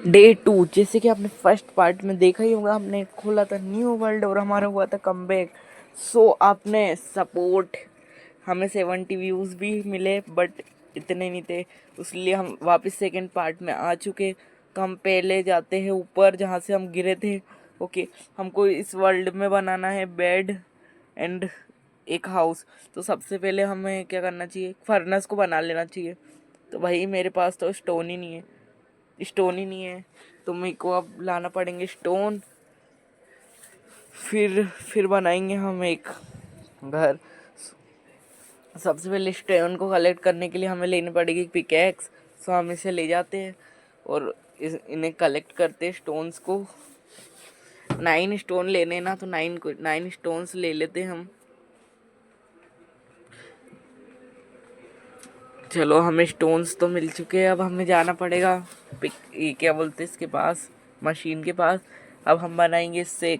Day 2, जैसे कि आपने फर्स्ट पार्ट में देखा ही होगा, हमने खोला था न्यू वर्ल्ड और हमारा हुआ था कमबैक। सो आपने सपोर्ट, हमें 70 व्यूज़ भी मिले बट इतने नहीं थे, इसलिए हम वापस सेकंड पार्ट में आ चुके। तो हम पहले जाते हैं ऊपर जहाँ से हम गिरे थे। ओके, हमको इस वर्ल्ड में बनाना है बेड एंड एक हाउस। तो सबसे पहले हमें क्या करना चाहिए, फर्नेस को बना लेना चाहिए। तो भाई मेरे पास तो स्टोन ही नहीं है, तो मेरे को अब लाना पड़ेंगे स्टोन। फिर बनाएंगे हम एक घर। सबसे पहले स्टोन को कलेक्ट करने के लिए हमें लेनी पड़ेगी पिकैक्स। सो हम इसे ले जाते हैं और इन्हें कलेक्ट करते हैं स्टोन्स को। 9 स्टोन लेने ना, तो 9 स्टोन्स ले लेते हैं हम। चलो, हमें स्टोन्स तो मिल चुके हैं, अब हमें जाना पड़ेगा ये क्या बोलते हैं इसके पास, मशीन के पास। अब हम बनाएंगे इससे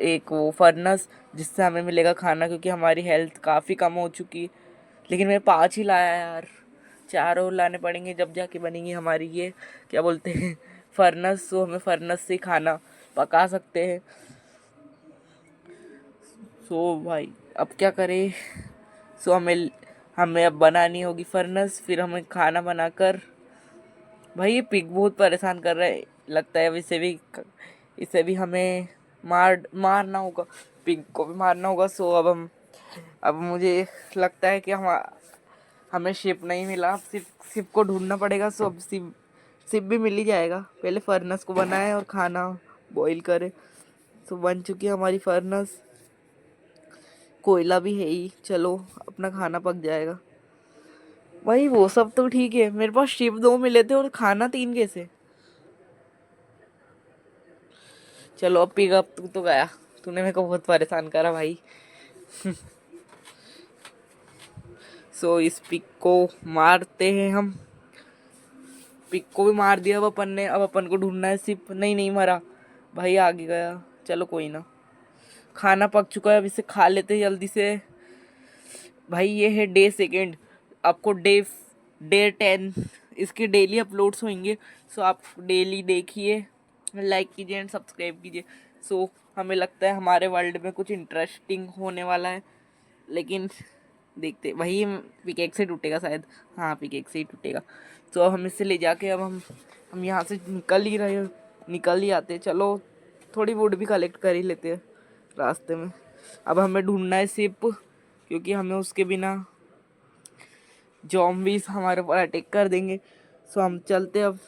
एक वो फर्नस, जिससे हमें मिलेगा खाना, क्योंकि हमारी हेल्थ काफ़ी कम हो चुकी। लेकिन मैं 5 ही लाया यार, 4 और लाने पड़ेंगे जब जाके बनेंगी हमारी ये क्या बोलते हैं फर्नस। तो हमें फर्नस से खाना पका सकते हैं। सो भाई अब क्या करें। सो हमें हमें अब बनानी होगी फर्नेस, फिर हमें खाना बनाकर। भाई ये पिग बहुत परेशान कर रहा है, लगता है अब इसे भी हमें मारना होगा, पिग को भी मारना होगा। सो अब मुझे लगता है कि हमें शिप नहीं मिला, अब शिप को ढूंढना पड़ेगा। सो अब शिप भी मिल ही जाएगा, पहले फर्नेस को बनाए और खाना बॉईल करे। सो बन चुकी है हमारी फर्नेस, कोयला भी है ही, चलो अपना खाना पक जाएगा। भाई वो सब तो ठीक है, मेरे पास शिप 2 मिले थे और खाना 3 कैसे। चलो अब पिक अप, तू तो गया, तूने मेरे को बहुत परेशान करा भाई। सो इस पिक को मारते हैं हम। पिक को भी मार दिया अब अपन ने, अब अपन को ढूंढना है शिप। नहीं नहीं मरा भाई, आगे गया। चलो कोई ना, खाना पक चुका है, अब इसे खा लेते हैं जल्दी से। भाई ये है डे 2, आपको डे 10 इसके डेली अपलोड्स होंगे। सो आप डेली देखिए, लाइक कीजिए एंड सब्सक्राइब कीजिए। सो हमें लगता है हमारे वर्ल्ड में कुछ इंटरेस्टिंग होने वाला है, लेकिन देखते। वही पिकेक से टूटेगा शायद, हाँ पिकेक से ही टूटेगा। तो अब हम इसे ले जाके, अब हम यहाँ से निकल ही आते हैं। चलो थोड़ी वुड भी कलेक्ट कर ही लेते हैं रास्ते में। अब हमें ढूंढना है शिप, क्योंकि हमें उसके बिना ज़ॉम्बीज़ हमारे ऊपर अटैक कर देंगे। सो हम चलते अब।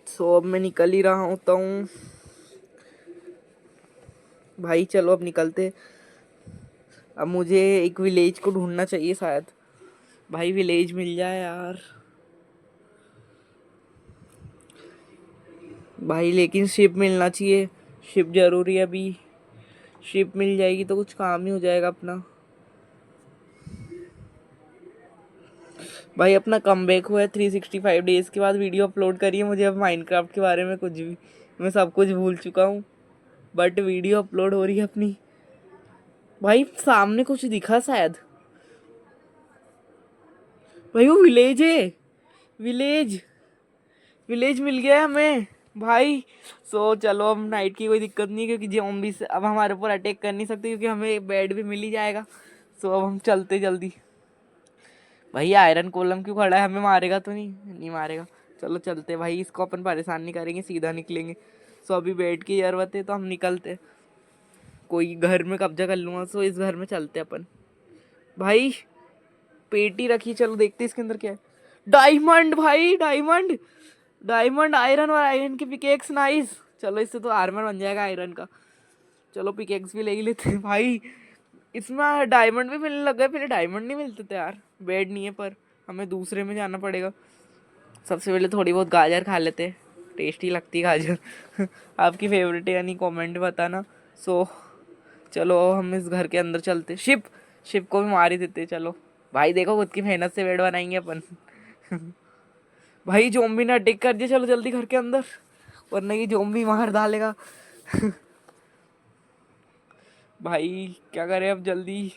सो अब मैं निकल ही रहा होता हूँ भाई, चलो अब निकलते। अब मुझे एक विलेज को ढूंढना चाहिए शायद, भाई विलेज मिल जाए यार भाई, लेकिन शिप मिलना चाहिए, शिप जरूरी है अभी। शिप मिल जाएगी तो कुछ काम ही हो जाएगा अपना। भाई अपना कमबैक हुआ है 365 डेज के बाद, वीडियो अपलोड करिए मुझे अब माइनक्राफ्ट के बारे में कुछ भी, मैं सब कुछ भूल चुका हूँ, बट वीडियो अपलोड हो रही है अपनी। भाई सामने कुछ दिखा शायद, भाई वो विलेज है, विलेज विलेज मिल गया है हमें भाई। सो चलो, अब नाइट की कोई दिक्कत नहीं, क्योंकि ज़ॉम्बीज़ अब हमारे ऊपर अटैक कर नहीं सकते, क्योंकि हमें बेड भी मिल ही जाएगा। सो अब हम चलते जल्दी। भाई आयरन कोलम क्यों खड़ा है, हमें मारेगा तो नहीं मारेगा। चलो चलते भाई, इसको अपन परेशान नहीं करेंगे, सीधा निकलेंगे। सो अभी बेड की ज़रूरत है तो हम निकलते, कोई घर में कब्जा कर लूँगा। सो इस घर में चलते अपन। भाई पेटी रखी, चलो देखते इसके अंदर क्या है। डायमंड भाई, डायमंड डायमंड आयरन और आयरन की पिकेक्स, नाइस। चलो इससे तो आर्मर बन जाएगा आयरन का। चलो पिकेक्स भी ले ही लेते हैं भाई। इसमें डायमंड भी मिलने लग गए, पहले डायमंड नहीं मिलते थे यार। बेड नहीं है पर हमें दूसरे में जाना पड़ेगा। सबसे पहले थोड़ी बहुत गाजर खा लेते, टेस्टी लगती है गाजर। आपकी फेवरेट है यानी, कमेंट बताना। सो चलो हम इस घर के अंदर चलते। शिप को भी मार ही देते चलो। भाई देखो खुद की मेहनत से बेड बनाएंगे अपन। भाई ज़ॉम्बी ने अटैक कर दिया, चलो जल्दी घर के अंदर, वरना ये ज़ॉम्बी मार डालेगा। भाई क्या करें अब जल्दी।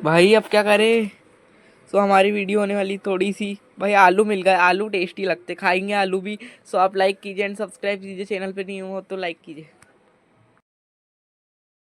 भाई अब क्या करें। सो हमारी वीडियो होने वाली थोड़ी सी। भाई आलू मिल गए, आलू टेस्टी लगते, खाएंगे आलू भी। सो आप लाइक कीजिए एंड सब्सक्राइब कीजिए, चैनल पे नहीं हो तो लाइक कीजिए।